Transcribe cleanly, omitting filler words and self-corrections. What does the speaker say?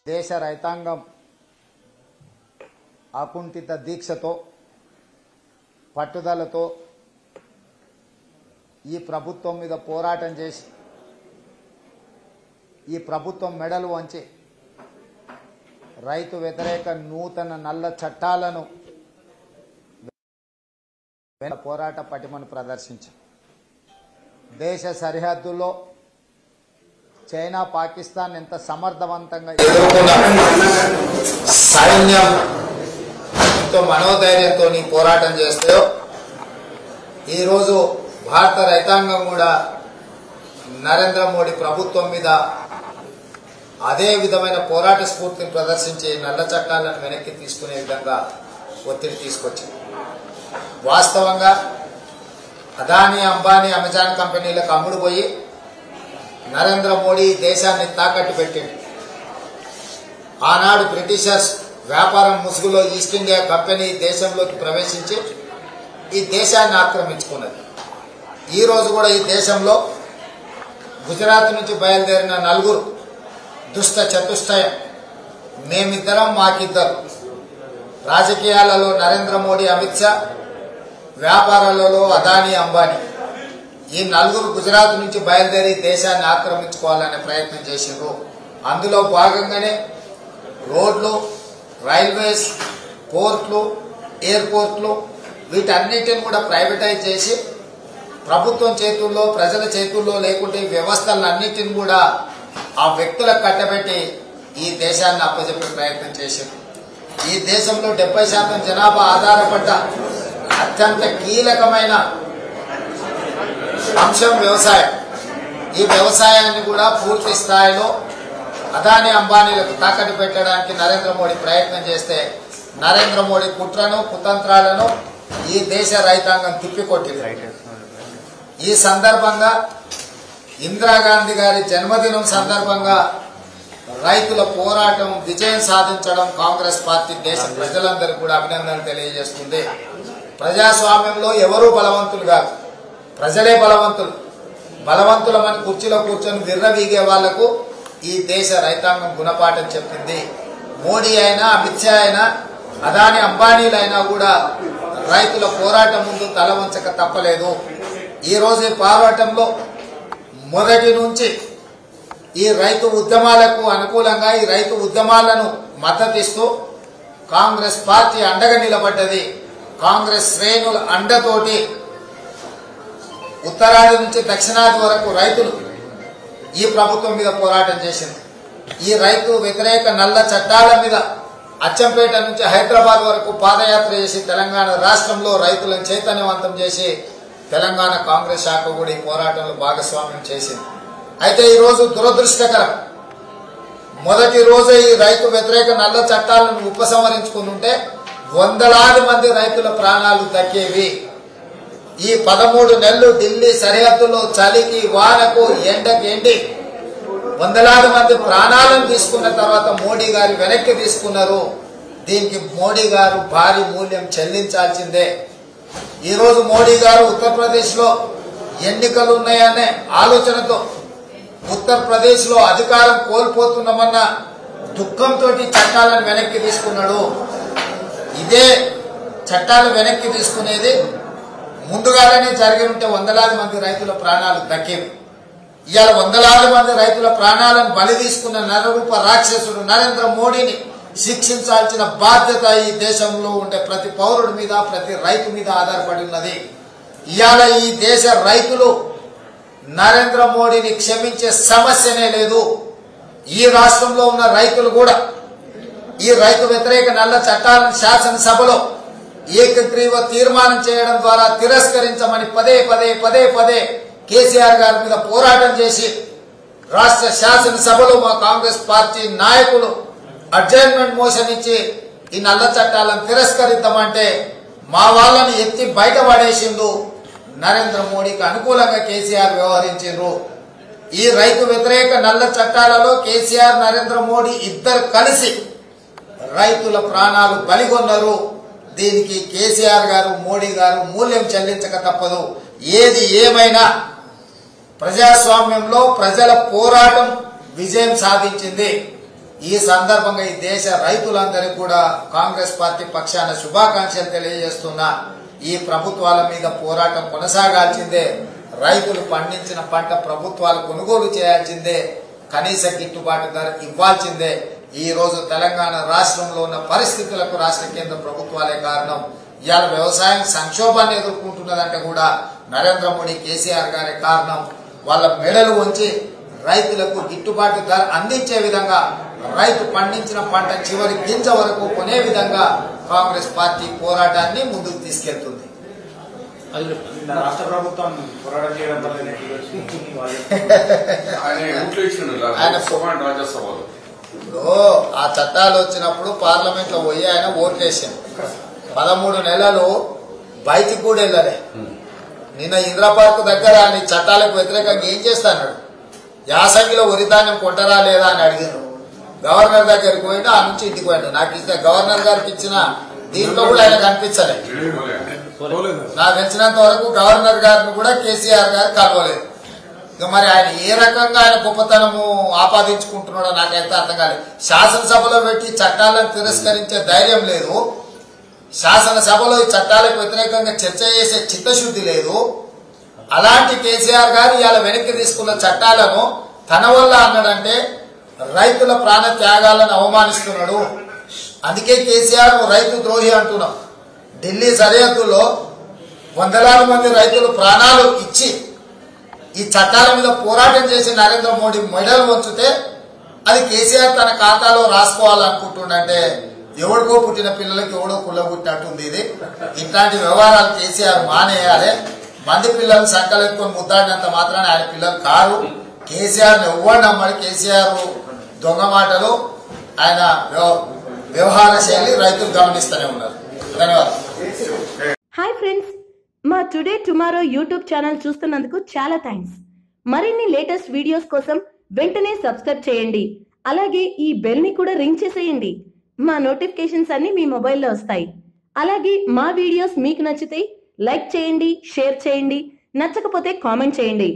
దేశ రైతాంగం అకుంఠిత దీక్షతో పట్టుదలతో ఈ ప్రభుత్వం మీద పోరాటం చేసి ఈ ప్రభుత్వం మెడలు వంచి రైతు వ్యతిరేక నూతన నల్ల చట్టాలను పోరాట పటిమను ప్రదర్శించారు. దేశ సరిహద్దుల్లో చైనా పాకిస్తాన్ ఎంత సమర్థవంతంగా సైన్యంతో మనోధైర్యంతో పోరాటం చేస్తాయో ఈరోజు భారత రైతాంగం కూడా నరేంద్ర మోడీ ప్రభుత్వం మీద అదే విధమైన పోరాట స్ఫూర్తిని ప్రదర్శించి నల్ల చట్టాలను వెనక్కి తీసుకునే విధంగా ఒత్తిడి తీసుకొచ్చింది. వాస్తవంగా అదానీ అంబానీ అమెజాన్ కంపెనీలకు అమ్ముడు పోయి నరేంద్ర మోడీ దేశాన్ని తాకట్టు పెట్టింది. ఆనాడు బ్రిటిషర్స్ వ్యాపారం ముసుగులో ఈస్ట్ ఇండియా కంపెనీ దేశంలోకి ప్రవేశించి ఈ దేశాన్ని ఆక్రమించుకున్నది. ఈ రోజు కూడా ఈ దేశంలో గుజరాత్ నుంచి బయలుదేరిన నలుగురు దుష్ట చతుష్టయం, మేమిద్దరం మాకిద్దరు, రాజకీయాలలో నరేంద్ర మోడీ అమిత్ షా, వ్యాపారాలలో అదానీ అంబానీ, ఈ నలుగురు గుజరాత్ నుంచి బయలుదేరి దేశాన్ని ఆక్రమించుకోవాలనే ప్రయత్నం చేసిండ్రు. అందులో భాగంగానే రోడ్లు, రైల్వేస్, పోర్ట్లు, ఎయిర్పోర్ట్లు వీటన్నిటిని కూడా ప్రైవేటైజ్ చేసి ప్రభుత్వం చేతుల్లో ప్రజల చేతుల్లో లేకుంటే వ్యవస్థలన్నిటిని కూడా ఆ వ్యక్తులకు కట్టబెట్టి ఈ దేశాన్ని అప్పచెప్పే ప్రయత్నం చేశారు. ఈ దేశంలో 70% జనాభా ఆధారపడ్డ అత్యంత కీలకమైన అంశం వ్యవసాయం. ఈ వ్యవసాయాన్ని కూడా పూర్తి స్థాయిలో అదానీ అంబానీలకు తాకట్టు పెట్టడానికి నరేంద్ర మోడీ ప్రయత్నం చేస్తే నరేంద్ర మోడీ కుట్రను కుతంత్రాలను ఈ దేశ రైతాంగం తిప్పికొట్టింది. ఈ సందర్భంగా ఇందిరాగాంధీ గారి జన్మదినం సందర్భంగా రైతుల పోరాటం విజయం సాధించడం కాంగ్రెస్ పార్టీ దేశ ప్రజలందరికీ కూడా అభినందనలు తెలియజేస్తుంది. ప్రజాస్వామ్యంలో ఎవరూ బలవంతులు కాదు, ప్రజలే బలవంతులు. బలవంతులమని కుర్చీలో కూర్చొని విర్రవీగే వాళ్లకు ఈ దేశ రైతాంగం గుణపాఠం చెప్పింది. మోడీ అయినా అమిత్ షా అయినా అదానీ అంబానీలైనా కూడా రైతుల పోరాటం ముందు తల వంచక తప్పలేదు. ఈ రోజు ఈ పోరాటంలో మొదటి నుంచి ఈ రైతు ఉద్యమాలకు అనుకూలంగా ఈ రైతు ఉద్యమాలను మద్దతిస్తూ కాంగ్రెస్ పార్టీ అండగా నిలబడ్డది. కాంగ్రెస్ శ్రేణుల అండతోటి ఉత్తరాది నుంచి దక్షిణాది వరకు రైతులు ఈ ప్రభుత్వం మీద పోరాటం చేసింది. ఈ రైతు వ్యతిరేక నల్ల చట్టాల మీద అచ్చంపేట నుంచి హైదరాబాద్ వరకు పాదయాత్ర చేసి తెలంగాణ రాష్ట్రంలో రైతులను చైతన్యవంతం చేసి తెలంగాణ కాంగ్రెస్ శాఖ కూడా ఈ పోరాటంలో భాగస్వామ్యం చేసింది. అయితే ఈ రోజు దురదృష్టకరం, మొదటి రోజే ఈ రైతు వ్యతిరేక నల్ల చట్టాలను ఉపసంహరించుకుని ఉంటే వందలాది మంది రైతుల ప్రాణాలు దక్కేవి. ఈ 13 నెలలు ఢిల్లీ సరిహద్దులో చలికి వానకు ఎండకి ఎండి వందలాది మంది ప్రాణాలను తీసుకున్న తర్వాత మోడీ గారు వెనక్కి తీసుకున్నారు. దీనికి మోడీ గారు భారీ మూల్యం చెల్లించాల్సిందే. ఈ రోజు మోడీ గారు ఉత్తరప్రదేశ్ లో ఎన్నికలు ఉన్నాయనే ఆలోచనతో ఉత్తరప్రదేశ్ లో అధికారం కోల్పోతున్నామన్న దుఃఖంతో చట్టాలను వెనక్కి తీసుకున్నాడు. ఇదే చట్టాలు వెనక్కి తీసుకునేది ముందుగానే జరిగి ఉంటే వందలాది మంది రైతుల ప్రాణాలు దక్కేవి. ఇవాళ వందలాది మంది రైతుల ప్రాణాలను బలి తీసుకున్న నరరూప రాక్షసుడు నరేంద్ర మోడీని శిక్షించాల్సిన బాధ్యత ఈ దేశంలో ఉండే ప్రతి పౌరుడి మీద ప్రతి రైతు మీద ఆధారపడి ఉన్నది. ఇవాళ ఈ దేశ రైతులు నరేంద్ర మోడీని క్షమించే సమస్యనే లేదు. ఈ రాష్ట్రంలో ఉన్న రైతులు కూడా ఈ రైతు వ్యతిరేక నల్ల చట్టాలను శాసనసభలో ఏకగ్రీవ తీర్మానం చేయడం ద్వారా తిరస్కరించమని పదే పదే పదే పదే కేసీఆర్ గారి మీద పోరాటం చేసి రాష్ట్ర శాసనసభలో మా కాంగ్రెస్ పార్టీ నాయకులు అడ్జర్న్మెంట్ మోషన్ ఇచ్చి ఈ నల్ల చట్టాలను తిరస్కరిద్దామంటే మా వాళ్ళని ఎత్తి బయట పడేసిండు. నరేంద్ర మోడీకి అనుకూలంగా కేసీఆర్ వ్యవహరించారు. ఈ రైతు వ్యతిరేక నల్ల చట్టాలలో కేసీఆర్ నరేంద్ర మోడీ ఇద్దరు కలిసి రైతుల ప్రాణాలు బలిగొన్నారు. దీనికి కేసీఆర్ గారు మోడీ గారు మూల్యం చెల్లించక తప్పదు. ఏది ఏమైనా ప్రజాస్వామ్యంలో ప్రజల పోరాటం విజయం సాధించింది. ఈ సందర్భంగా ఈ దేశ రైతులందరికీ కూడా కాంగ్రెస్ పార్టీ పక్షాన శుభాకాంక్షలు తెలియజేస్తున్నా. ఈ ప్రభుత్వాల మీద పోరాటం కొనసాగాల్సిందే. రైతులు పండించిన పంట ప్రభుత్వాలు కొనుగోలు చేయాల్సిందే. కనీస గిట్టుబాటు ధర ఇవ్వాల్సిందే. ఈ రోజు తెలంగాణ రాష్ట్రంలో ఉన్న పరిస్థితులకు రాష్ట్ర కేంద్ర ప్రభుత్వాలే కారణం. ఇవాళ వ్యవసాయం సంక్షోభాన్ని ఎదుర్కొంటున్నదంటే కూడా నరేంద్ర మోడీ కేసీఆర్ గారే కారణం. వాళ్ళ మెడలు వంచి రైతులకు గిట్టుబాటు ధర అందించే విధంగా, రైతు పండించిన పంట చివరి గింజ వరకు కొనే విధంగా కాంగ్రెస్ పార్టీ పోరాటాన్ని ముందుకు తీసుకెళ్తుంది. రాష్ట్ర ప్రభుత్వం పోరాటం చేయడం ఇప్పుడు ఆ చట్టాలు వచ్చినప్పుడు పార్లమెంట్ లో పోయి ఆయన ఓట్లేసాను. 13 నెలలు బయటికి కూడా వెళ్ళలే. నిన్న ఇందిరా పార్క్ దగ్గర ఆయన చట్టాలకు వ్యతిరేకంగా ఏం చేస్తాడు? యాసంగిలో వరిధాన్యం కొంటరా లేదా అని అడిగారు. గవర్నర్ దగ్గరికి పోయిండు, ఆ నుంచి ఇంటికి పోయిండు. నాకు ఇస్తే గవర్నర్ గారికి ఇచ్చిన దీంట్లో కూడా ఆయన కనిపించలేదు. నాకు తెలిసినంత వరకు గవర్నర్ గారిని కూడా కేసీఆర్ గారు కలవలేదు. ఇక మరి ఆయన ఏ రకంగా ఆయన గొప్పతనము ఆపాదించుకుంటున్నాడో నాకైతే అర్థం కాలేదు. శాసనసభలో పెట్టి చట్టాలను తిరస్కరించే ధైర్యం లేదు. శాసనసభలో ఈ చట్టాలకు వ్యతిరేకంగా చర్చ చేసే చిత్తశుద్ధి లేదు. అలాంటి కేసీఆర్ గారు ఇవాళ వెనక్కి తీసుకున్న చట్టాలను తన వల్ల అన్నాడంటే రైతుల ప్రాణ త్యాగాలను అవమానిస్తున్నాడు. అందుకే కేసీఆర్ రైతు ద్రోహి అంటున్నాం. ఢిల్లీ సరిహద్దుల్లో వందలాది మంది రైతులు ప్రాణాలు ఇచ్చి ఈ చట్టాల మీద పోరాటం చేసి నరేంద్ర మోడీ మెడలు వంచితే అది కేసీఆర్ తన ఖాతాలో రాసుకోవాలనుకుంటుండంటే ఎవడికో పుట్టిన పిల్లలకి ఎవడో కుళ్ళబుట్టినట్టుంది. ఇది ఇట్లాంటి వ్యవహారాలు కేసీఆర్ మానేయాలి. మంది పిల్లలు సంకలెత్తుకొని ముద్దాడినంత మాత్రాన్ని ఆయన పిల్లలు కారు. కేసీఆర్ ఎవ్వరు నమ్మడు. కేసీఆర్ దొంగ మాటలు, ఆయన వ్యవహార శైలి రైతులు గమనిస్తూనే ఉన్నారు. ధన్యవాదాలు. హాయ్ ఫ్రెండ్స్, మా టుడే టుమారో యూట్యూబ్ ఛానల్ చూస్తున్నందుకు చాలా థ్యాంక్స్. మరిన్ని లేటెస్ట్ వీడియోస్ కోసం వెంటనే సబ్స్క్రైబ్ చేయండి. అలాగే ఈ బెల్ ని కూడా రింగ్ చేసేయండి. మా నోటిఫికేషన్స్ అన్ని మీ మొబైల్లో వస్తాయి. అలాగే మా వీడియోస్ మీకు నచ్చితే లైక్ చేయండి, షేర్ చేయండి, నచ్చకపోతే కామెంట్ చేయండి.